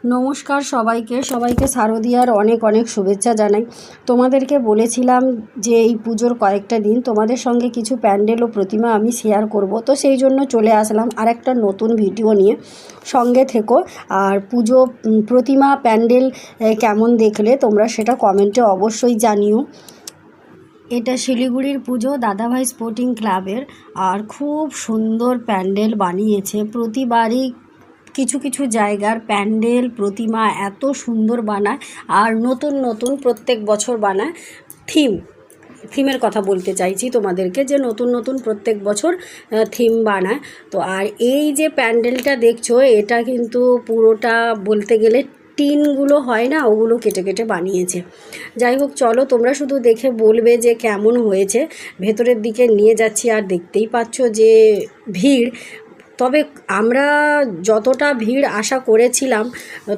নমস্কার সবাইকে শারদিয়ার অনেক অনেক শুভেচ্ছা জানাই। তোমাদেরকে বলেছিলাম যে এই পুজোর কয়েকটা দিন তোমাদের সঙ্গে কিছু প্যান্ডেল ও প্রতিমা আমি শেয়ার করব, তো সেই জন্য চলে আসলাম আর একটা নতুন ভিডিও নিয়ে। সঙ্গে থেকো। আর পুজো প্রতিমা প্যান্ডেল কেমন দেখলে তোমরা সেটা কমেন্টে অবশ্যই জানিও। এটা শিলিগুড়ির পুজো দাদাভাই স্পোর্টিং ক্লাবের, আর খুব সুন্দর প্যান্ডেল বানিয়েছে। প্রতিবারই কিছু কিছু জায়গার প্যান্ডেল প্রতিমা এত সুন্দর বানায়, আর নতুন নতুন প্রত্যেক বছর বানায়। থিমের কথা বলতে চাইছি তোমাদেরকে, যে নতুন নতুন প্রত্যেক বছর থিম বানায়। তো আর এই যে প্যান্ডেলটা দেখছো, এটা কিন্তু পুরোটা বলতে গেলে টিনগুলো হয় না, ওগুলো কেটে কেটে বানিয়েছে। যাই হোক, চলো তোমরা শুধু দেখে বলবে যে কেমন হয়েছে। ভেতরের দিকে নিয়ে যাচ্ছি, আর দেখতেই পাচ্ছ যে ভিড়। তবে আমরা যতটা ভিড় আশা করেছিলাম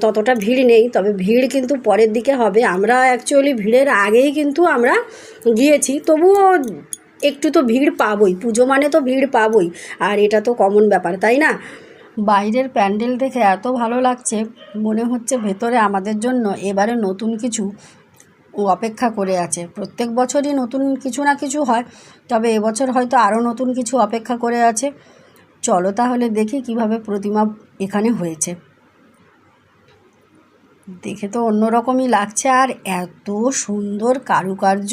ততটা ভিড় নেই, তবে ভিড় কিন্তু পরের দিকে হবে। আমরা অ্যাকচুয়ালি ভিড়ের আগেই কিন্তু আমরা গিয়েছি, তবুও একটু তো ভিড় পাবই, পুজো মানে তো ভিড় পাবই, আর এটা তো কমন ব্যাপার, তাই না? বাইরের প্যান্ডেল দেখে এত ভালো লাগছে, মনে হচ্ছে ভেতরে আমাদের জন্য এবারে নতুন কিছু অপেক্ষা করে আছে। প্রত্যেক বছরই নতুন কিছু না কিছু হয়, তবে এবছর হয়তো আরও নতুন কিছু অপেক্ষা করে আছে। চলো তাহলে দেখি কিভাবে প্রতিমা এখানে হয়েছে। দেখে তো অন্যরকমই লাগছে, আর এত সুন্দর কারুকার্য,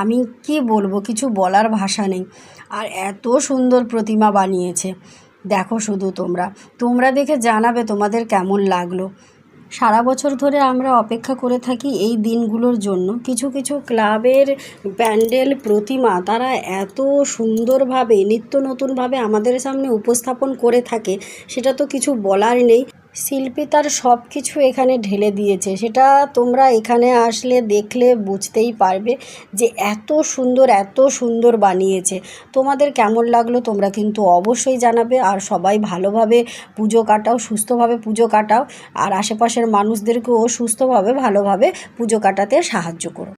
আমি কি বলবো, কিছু বলার ভাষা নেই। আর এত সুন্দর প্রতিমা বানিয়েছে, দেখো শুধু তোমরা দেখে জানাবে তোমাদের কেমন লাগলো। সারা বছর ধরে আমরা অপেক্ষা করে থাকি এই দিনগুলোর জন্য। কিছু কিছু ক্লাবের প্যান্ডেল প্রতিমা তারা এত সুন্দরভাবে নিত্য নতুনভাবে আমাদের সামনে উপস্থাপন করে থাকে, সেটা তো কিছু বলার নেই। শিল্পী তার সব কিছু এখানে ঢেলে দিয়েছে, সেটা তোমরা এখানে আসলে দেখলে বুঝতেই পারবে যে এত সুন্দর বানিয়েছে। তোমাদের কেমন লাগলো তোমরা কিন্তু অবশ্যই জানাবে। আর সবাই ভালোভাবে পুজো কাটাও, সুস্থভাবে পুজো কাটাও, আর আশেপাশের মানুষদেরকেও সুস্থভাবে ভালোভাবে পুজো কাটাতে সাহায্য করো।